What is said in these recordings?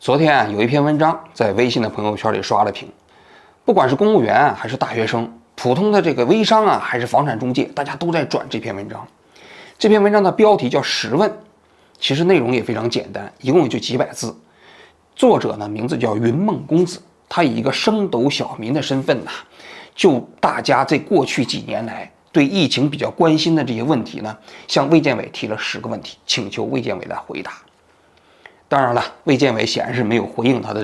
昨天啊，有一篇文章在微信的朋友圈里刷了屏，不管是公务员还是大学生，普通的这个微商啊，还是房产中介，大家都在转这篇文章。这篇文章的标题叫《十问》，其实内容也非常简单，一共也就几百字。作者呢，名字叫云梦公子，他以一个升斗小民的身份就大家在过去几年来对疫情比较关心的这些问题呢，向卫健委提了10个问题，请求卫健委来回答。当然了，卫健委显然是没有回应他的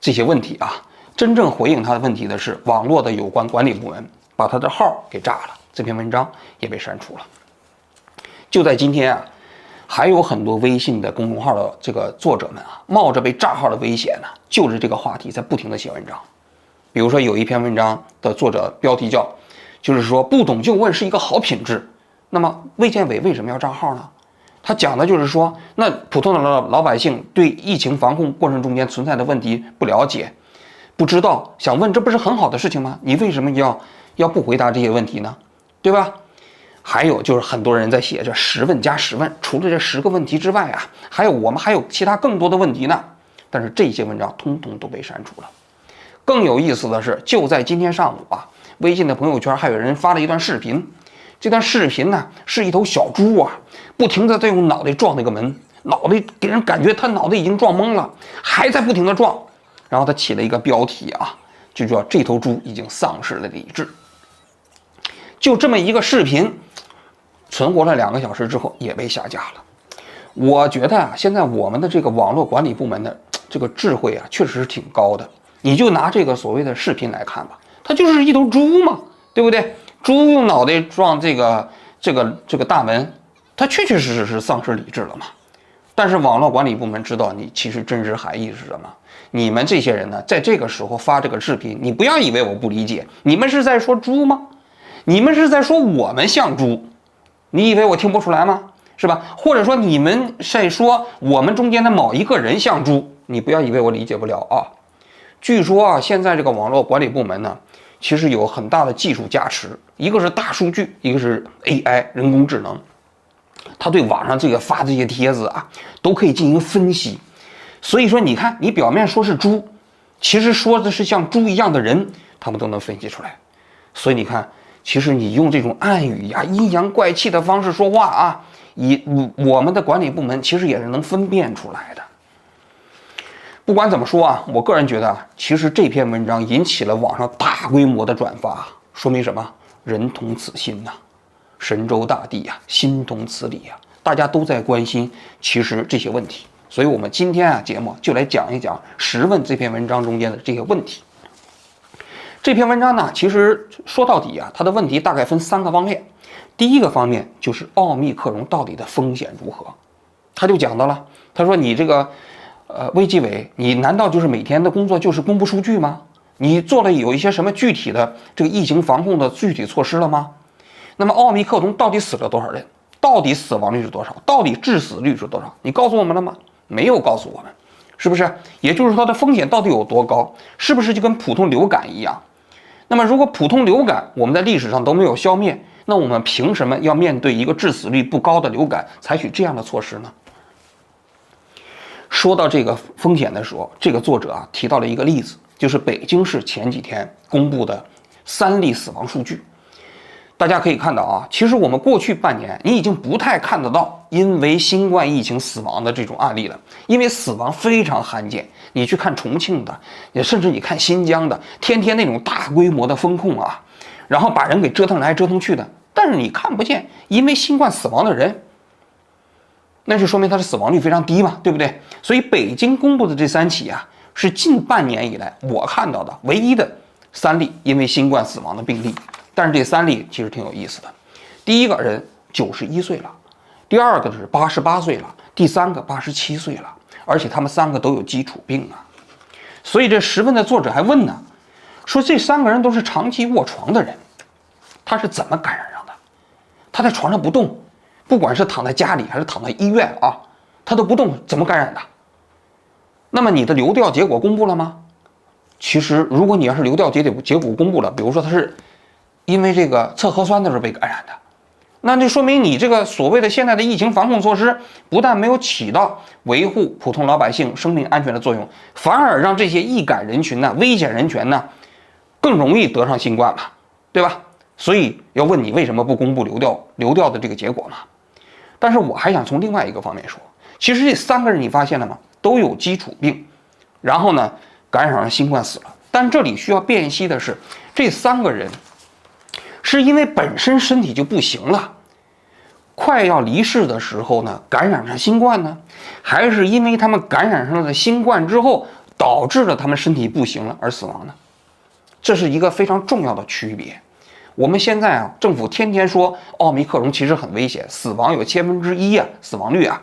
这些问题啊。真正回应他的问题的是网络的有关管理部门，把他的号给炸了，这篇文章也被删除了。就在今天啊，还有很多微信的公众号的这个作者们啊，冒着被炸号的危险呢，就着这个话题在不停的写文章。比如说有一篇文章的作者标题就是说不懂就问是一个好品质。那么卫健委为什么要炸号呢？他讲的就是说，那普通的老百姓对疫情防控过程中间存在的问题不了解、不知道，想问，这不是很好的事情吗？你为什么要不回答这些问题呢？对吧？还有就是很多人在写这10问加10问，除了这10个问题之外啊，我们还有其他更多的问题呢。但是这些文章通通都被删除了。更有意思的是，就在今天上午啊，微信的朋友圈还有人发了一段视频。这段视频呢，是一头小猪啊，不停的在用脑袋撞那个门，脑袋给人感觉他脑袋已经撞懵了，还在不停的撞。然后他起了一个标题啊，就叫这头猪已经丧失了理智。就这么一个视频，存活了2个小时之后也被下架了。我觉得啊，现在我们的这个网络管理部门的这个智慧啊，确实是挺高的。你就拿这个所谓的视频来看吧，它就是一头猪嘛，对不对？猪用脑袋撞这个大门，它确确实实是丧失理智了嘛。但是网络管理部门知道你其实真实含义是什么。你们这些人呢，在这个时候发这个视频，你不要以为我不理解，你们是在说猪吗？你们是在说我们像猪，你以为我听不出来吗？是吧？或者说你们在说我们中间的某一个人像猪，你不要以为我理解不了啊。据说啊，现在这个网络管理部门呢，其实有很大的技术加持，一个是大数据，一个是 AI 人工智能，他对网上发这些帖子啊，都可以进行分析。所以说你看，你表面说是猪，其实说的是像猪一样的人，他们都能分析出来。所以你看，其实你用这种暗语呀、阴阳怪气的方式说话啊，我们的管理部门其实也是能分辨出来的。不管怎么说啊，我个人觉得啊，其实这篇文章引起了网上大规模的转发，说明什么？人同此心呐，神州大地呀，心同此理呀，大家都在关心其实这些问题。所以我们今天啊节目就来讲一讲10问这篇文章中间的这些问题。这篇文章呢，其实说到底啊，它的问题大概分3个方面。第一个方面就是奥密克戎到底的风险如何？他就讲到了，他说你这个卫计委，你难道就是每天的工作就是公布数据吗？你做了有一些什么具体的这个疫情防控的具体措施了吗？那么奥密克戎到底死了多少人？到底死亡率是多少？到底致死率是多少？你告诉我们了吗？没有告诉我们，是不是？也就是说它的风险到底有多高？是不是就跟普通流感一样？那么如果普通流感我们在历史上都没有消灭，那我们凭什么要面对一个致死率不高的流感采取这样的措施呢？说到这个风险的时候，这个作者啊提到了一个例子，就是北京市前几天公布的3例死亡数据。大家可以看到啊，其实我们过去半年你已经不太看得到因为新冠疫情死亡的这种案例了，因为死亡非常罕见。你去看重庆的，也甚至你看新疆的，天天那种大规模的风控啊，然后把人给折腾来折腾去的，但是你看不见因为新冠死亡的人，那就说明他的死亡率非常低嘛，对不对？所以北京公布的这3起啊，是近半年以来我看到的唯一的3例因为新冠死亡的病例。但是这3例其实挺有意思的，第一个人91岁了，第二个是88岁了，第3个87岁了，而且他们3个都有基础病啊。所以这10问的作者还问呢，说这3个人都是长期卧床的人，他是怎么感染上的？他在床上不动，不管是躺在家里还是躺在医院啊，他都不动，怎么感染的？那么你的流调结果公布了吗？其实如果你要是流调结果公布了，比如说他是因为这个测核酸的时候被感染的，那就说明你这个所谓的现在的疫情防控措施，不但没有起到维护普通老百姓生命安全的作用，反而让这些易感人群呢、危险人群呢，更容易得上新冠嘛，对吧？所以要问你为什么不公布流调的这个结果嘛？但是我还想从另外一个方面说，其实这3个人你发现了吗？都有基础病，然后呢感染上新冠死了。但这里需要辨析的是，这3个人是因为本身身体就不行了，快要离世的时候呢感染上新冠呢，还是因为他们感染上了新冠之后导致了他们身体不行了而死亡呢？这是一个非常重要的区别。我们现在啊，政府天天说奥密克戎其实很危险，死亡有1/1000啊，死亡率啊，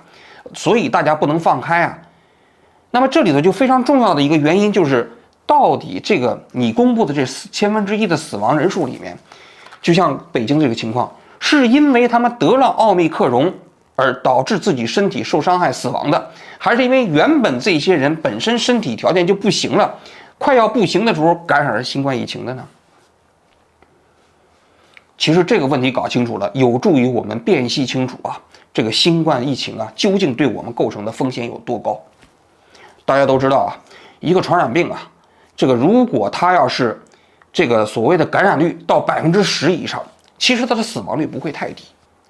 所以大家不能放开啊。那么这里头就非常重要的一个原因就是，到底这个你公布的这1/1000的死亡人数里面，就像北京这个情况，是因为他们得了奥密克戎而导致自己身体受伤害死亡的，还是因为原本这些人本身身体条件就不行了，快要不行的时候感染了新冠疫情的呢？其实这个问题搞清楚了，有助于我们辨析清楚啊，这个新冠疫情啊，究竟对我们构成的风险有多高。大家都知道啊，一个传染病啊，这个如果它要是这个所谓的感染率到10%以上，其实它的死亡率不会太低。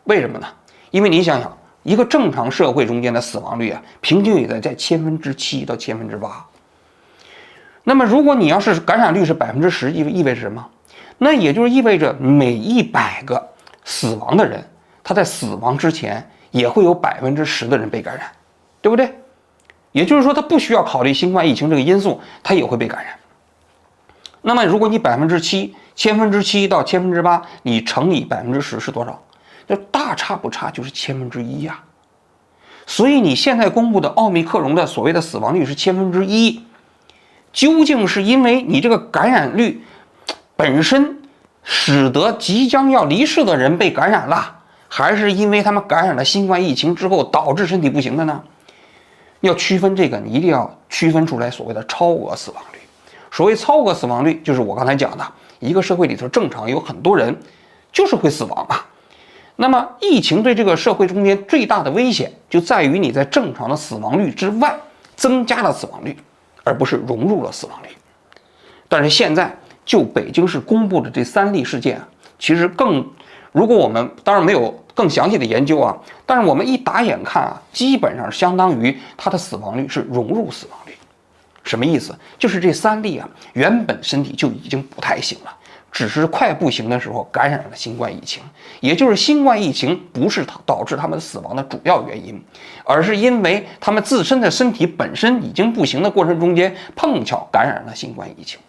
为什么呢？因为你想想，一个正常社会中间的死亡率啊，平均也在7%到8%。那么如果你要是感染率是10%，意味着什么？那也就是意味着每100个死亡的人，他在死亡之前也会有10%的人被感染，对不对？也就是说，他不需要考虑新冠疫情这个因素，他也会被感染。那么，如果你7%到8%，你乘以10%是多少？这大差不差就是1/1000呀。所以你现在公布的奥密克戎的所谓的死亡率是1/1000，究竟是因为你这个感染率本身使得即将要离世的人被感染了，还是因为他们感染了新冠疫情之后导致身体不行的呢？要区分这个，你一定要区分出来所谓的超额死亡率。所谓超额死亡率，就是我刚才讲的，一个社会里头正常有很多人就是会死亡啊。那么疫情对这个社会中间最大的危险，就在于你在正常的死亡率之外增加了死亡率，而不是融入了死亡率。但是现在就北京市公布的这3例事件啊，其实如果我们当然没有更详细的研究啊，但是我们一打眼看啊，基本上相当于它的死亡率是融入死亡率。什么意思？就是这3例啊，原本身体就已经不太行了，只是快不行的时候感染了新冠疫情，也就是新冠疫情不是导致他们死亡的主要原因，而是因为他们自身的身体本身已经不行的过程中间，碰巧感染了新冠疫情。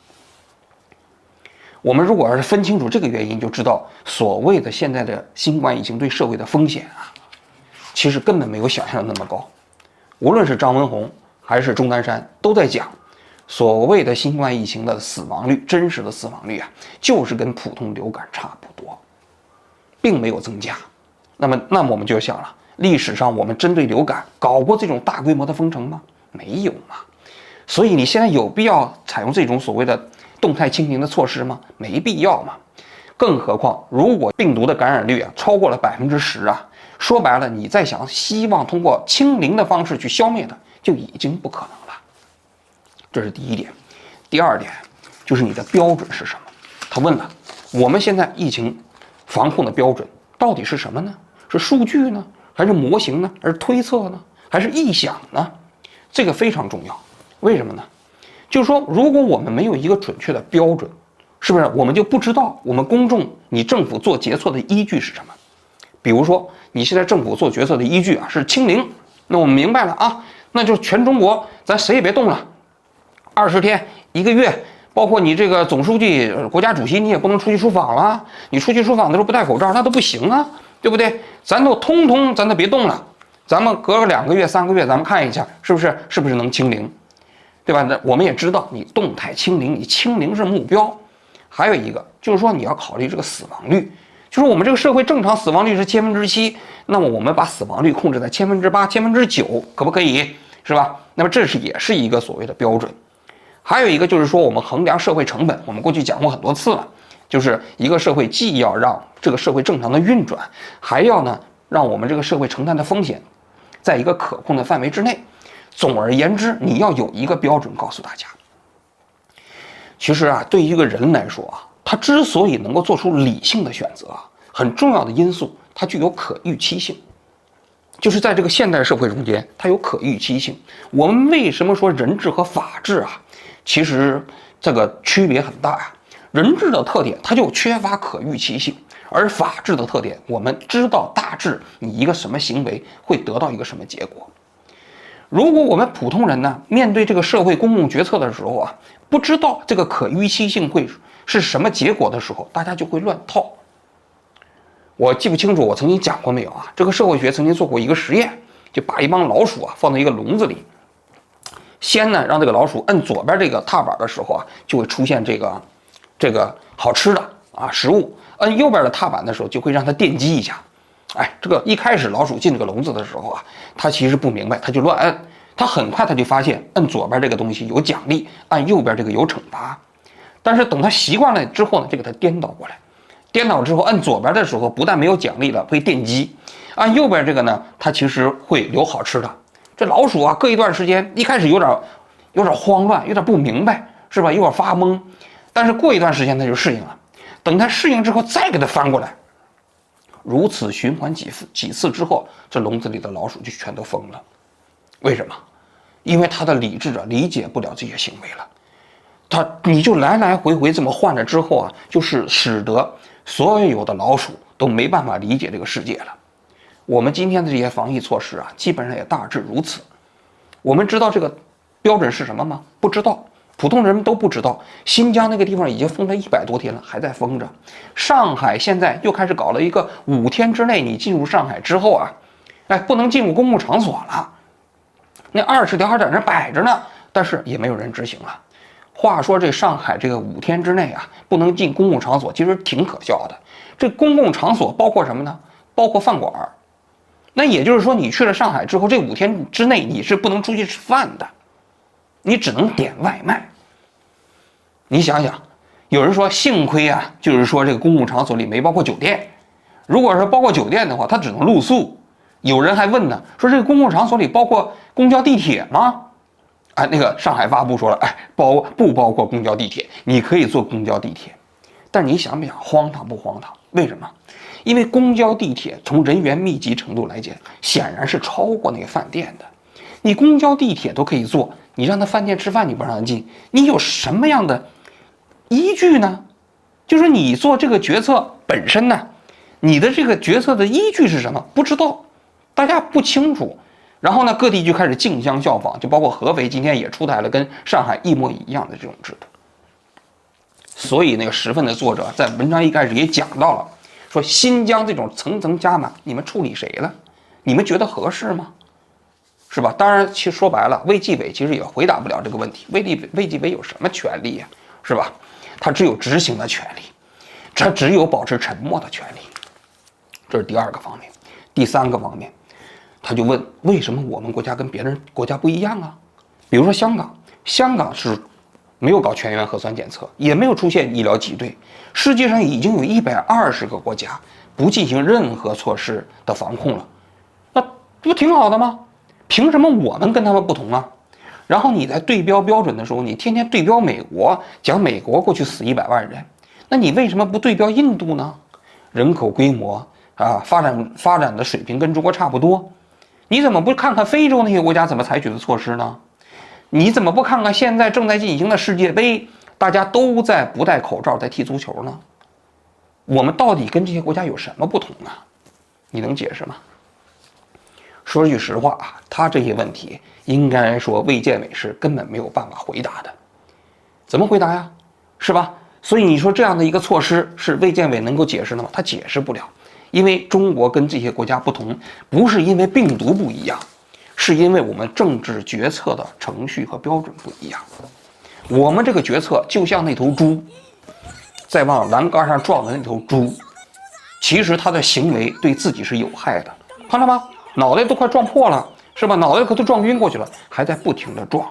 我们如果要是分清楚这个原因，就知道所谓的现在的新冠疫情对社会的风险啊，其实根本没有想象的那么高。无论是张文宏还是钟南山都在讲，所谓的新冠疫情的死亡率，真实的死亡率啊，就是跟普通流感差不多，并没有增加。那么我们就想了，历史上我们针对流感搞过这种大规模的封城吗？没有嘛。所以你现在有必要采用这种所谓的动态清零的措施吗？没必要嘛。更何况，如果病毒的感染率啊超过了10%啊，说白了，你再想希望通过清零的方式去消灭它，就已经不可能了。这是第一点。第二点就是你的标准是什么？他问了，我们现在疫情防控的标准到底是什么呢？是数据呢，还是模型呢，还是推测呢，还是臆想呢？这个非常重要。为什么呢？就是说，如果我们没有一个准确的标准，是不是我们就不知道我们公众你政府做决策的依据是什么？比如说，你现在政府做决策的依据啊是清零，那我们明白了啊，那就全中国咱谁也别动了，20天1个月，包括你这个总书记、国家主席，你也不能出去出访了，你出去出访的时候不戴口罩，那都不行啊，对不对？咱都别动了，咱们隔个2个月、3个月，咱们看一下是不是能清零，对吧？那我们也知道，你动态清零，你清零是目标。还有一个就是说，你要考虑这个死亡率，就是我们这个社会正常死亡率是7%，那么我们把死亡率控制在8%、9%，可不可以？是吧？那么这也是一个所谓的标准。还有一个就是说，我们衡量社会成本，我们过去讲过很多次了，就是一个社会既要让这个社会正常的运转，还要呢让我们这个社会承担的风险在一个可控的范围之内。总而言之，你要有一个标准告诉大家。其实啊，对于一个人来说啊，他之所以能够做出理性的选择啊，很重要的因素，它具有可预期性。就是在这个现代社会中间，它有可预期性。我们为什么说人治和法治啊，其实这个区别很大呀。人治的特点，它就缺乏可预期性，而法治的特点，我们知道大致你一个什么行为会得到一个什么结果。如果我们普通人呢，面对这个社会公共决策的时候啊，不知道这个可预期性会是什么结果的时候，大家就会乱套。我记不清楚我曾经讲过没有啊？这个社会学曾经做过一个实验，就把一帮老鼠啊放在一个笼子里，先呢让这个老鼠摁左边这个踏板的时候啊，就会出现这个好吃的啊食物；摁右边的踏板的时候，就会让它电击一下。哎，这个一开始老鼠进这个笼子的时候啊，它其实不明白，它就乱摁。它很快它就发现摁左边这个东西有奖励，按右边这个有惩罚。但是等它习惯了之后呢，就给它颠倒过来。颠倒之后，按左边的时候不但没有奖励了，会电击；按右边这个呢，它其实会有好吃的。这老鼠啊，隔一段时间，一开始有点慌乱，有点不明白，是吧？有点发懵。但是过一段时间它就适应了。等它适应之后，再给它翻过来，如此循环几次之后，这笼子里的老鼠就全都疯了。为什么？因为它的理智啊理解不了这些行为了。你就来来回回这么换了之后啊，就是使得所有的老鼠都没办法理解这个世界了。我们今天的这些防疫措施啊，基本上也大致如此。我们知道这个标准是什么吗？不知道，普通人们都不知道。新疆那个地方已经封了100多天了，还在封着。上海现在又开始搞了一个5天之内你进入上海之后啊，不能进入公共场所了。那20条还在那摆着呢，但是也没有人执行了。话说这上海这个5天之内啊，不能进公共场所，其实挺可笑的。这公共场所包括什么呢？包括饭馆。那也就是说，你去了上海之后，这5天之内你是不能出去吃饭的，你只能点外卖。你想想，有人说幸亏啊，就是说这个公共场所里没包括酒店。如果说包括酒店的话，他只能露宿。有人还问呢，说这个公共场所里包括公交地铁吗？那个上海发布说了，不包括公交地铁，你可以坐公交地铁。但你想不想，荒唐不荒唐？为什么？因为公交地铁从人员密集程度来讲，显然是超过那个饭店的。你公交地铁都可以坐，你让他饭店吃饭你不让他进，你有什么样的依据呢？就是你做这个决策本身呢，你的这个决策的依据是什么？不知道，大家不清楚。然后呢，各地就开始竞相效仿，就包括合肥今天也出台了跟上海一模一样的这种制度。所以那个时分的作者在文章一开始也讲到了，说新疆这种层层加码，你们处理谁了？你们觉得合适吗？是吧？当然，其实说白了，卫计委其实也回答不了这个问题。卫计委有什么权利呀？是吧？他只有执行的权利，他只有保持沉默的权利。这是第2个方面。第3个方面，他就问为什么我们国家跟别人国家不一样啊？比如说香港是没有搞全员核酸检测，也没有出现医疗挤兑。世界上已经有120个国家不进行任何措施的防控了，那这不挺好的吗？凭什么我们跟他们不同啊？然后你在对标标准的时候，你天天对标美国，讲美国过去死100万人，那你为什么不对标印度呢？人口规模啊，发展的水平跟中国差不多。你怎么不看看非洲那些国家怎么采取的措施呢？你怎么不看看现在正在进行的世界杯，大家都在不戴口罩在踢足球呢？我们到底跟这些国家有什么不同啊？你能解释吗？说句实话啊，他这些问题应该说卫健委是根本没有办法回答的。怎么回答呀？是吧？所以你说这样的一个措施是卫健委能够解释的吗？他解释不了。因为中国跟这些国家不同，不是因为病毒不一样，是因为我们政治决策的程序和标准不一样。我们这个决策就像那头猪在往栏杆上撞的那头猪，其实他的行为对自己是有害的，看到吗？脑袋都快撞破了，是吧？脑袋可都撞晕过去了，还在不停的撞，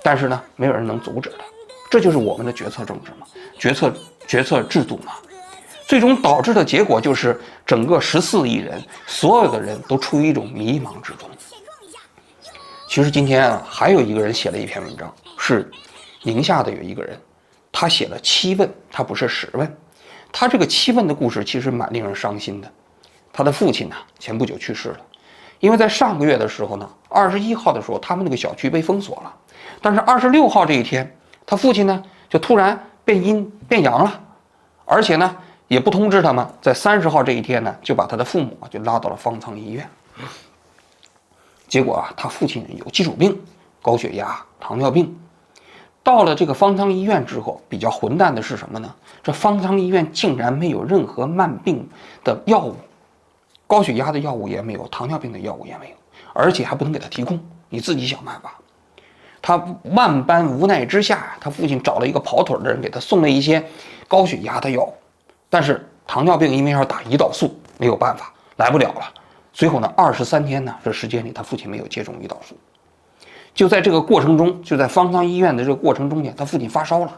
但是呢，没有人能阻止他。这就是我们的决策政治嘛。决策决策制度嘛。最终导致的结果就是整个14亿人，所有的人都处于一种迷茫之中。其实今天啊，还有一个人写了一篇文章，是宁夏的有一个人，他写了7问，他不是10问。他这个7问的故事其实蛮令人伤心的。他的父亲呢，前不久去世了，因为在上个月的时候呢，21号的时候，他们那个小区被封锁了，但是26号这一天，他父亲呢就突然变阴变阳了，而且呢也不通知他们，在30号这一天呢，就把他的父母就拉到了方舱医院。结果啊，他父亲有基础病，高血压、糖尿病。到了这个方舱医院之后，比较混蛋的是什么呢？这方舱医院竟然没有任何慢病的药物，高血压的药物也没有，糖尿病的药物也没有，而且还不能给他提供，你自己想办法。他万般无奈之下，他父亲找了一个跑腿的人，给他送了一些高血压的药物，但是糖尿病因为要打胰岛素，没有办法，来不了了。随后呢，23天呢这时间里，他父亲没有接种胰岛素。就在这个过程中，就在方舱医院的这个过程中间，他父亲发烧了。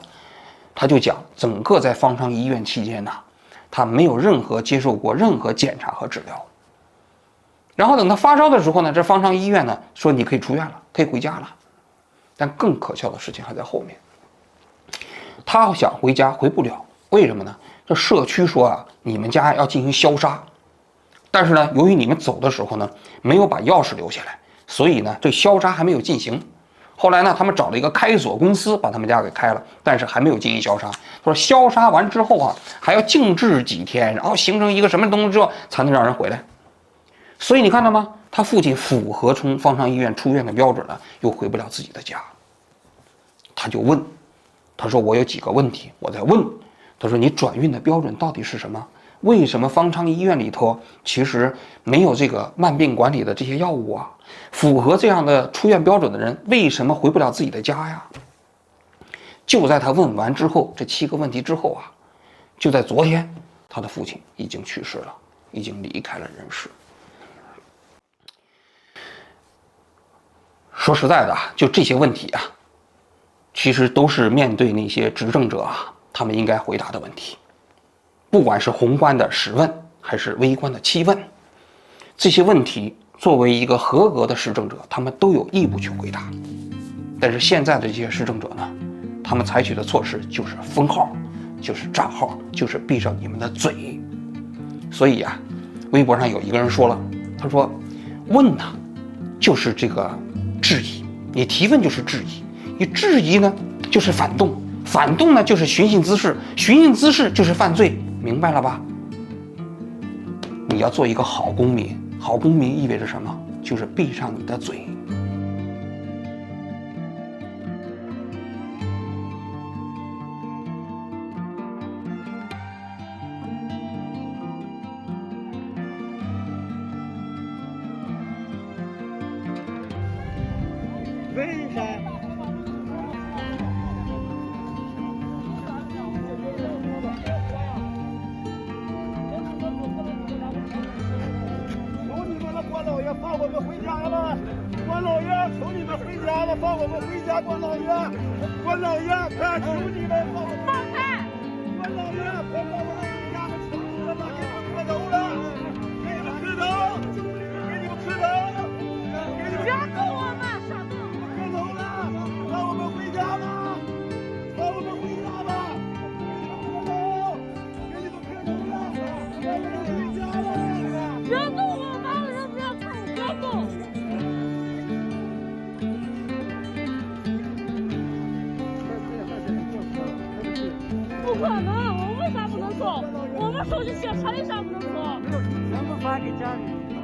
他就讲，整个在方舱医院期间呢，他没有接受过任何检查和治疗。然后等他发烧的时候呢，这方舱医院呢说你可以出院了，可以回家了。但更可笑的事情还在后面。他想回家回不了，为什么呢？这社区说啊，你们家要进行消杀，但是呢，由于你们走的时候呢，没有把钥匙留下来，所以呢，这消杀还没有进行。后来呢，他们找了一个开锁公司把他们家给开了，但是还没有进行消杀。他说消杀完之后啊，还要静置几天，然后形成一个什么东西之后，才能让人回来。所以你看到吗？他父亲符合从方舱医院出院的标准了，又回不了自己的家。他就问，他说我有几个问题，我在问。他说你转运的标准到底是什么？为什么方舱医院里头其实没有这个慢病管理的这些药物啊？符合这样的出院标准的人为什么回不了自己的家呀？就在他问完之后，这7个问题之后啊，就在昨天，他的父亲已经去世了，已经离开了人世。说实在的，就这些问题啊，其实都是面对那些执政者啊，他们应该回答的问题。不管是宏观的10问，还是微观的7问，这些问题作为一个合格的施政者，他们都有义务去回答。但是现在的这些施政者呢，他们采取的措施就是封号，就是炸号，就是闭上你们的嘴。所以啊，微博上有一个人说了，他说问呢，就是这个质疑，你提问就是质疑，你质疑呢就是反动，反动呢就是寻衅滋事，寻衅滋事就是犯罪，明白了吧？你要做一个好公民，好公民意味着什么？就是闭上你的嘴。为啥？求你们了，关老爷，放我们回家了！关老爷，求你们回家了，放我们回家！关老爷，关老爷，快求你们放我们放开！关老爷，快放我们回家了！求你们了，给你们磕头了，给你们磕头，给你们磕头，给你们别动我们，傻子！磕头了，让我们回家吧，让我们回家吧，给你们磕头，给你们磕头了，让我们回家了。别动我们，人别动，别动！不可能，我为啥不能走？我们手机写查理啥不能走？全部发给家里。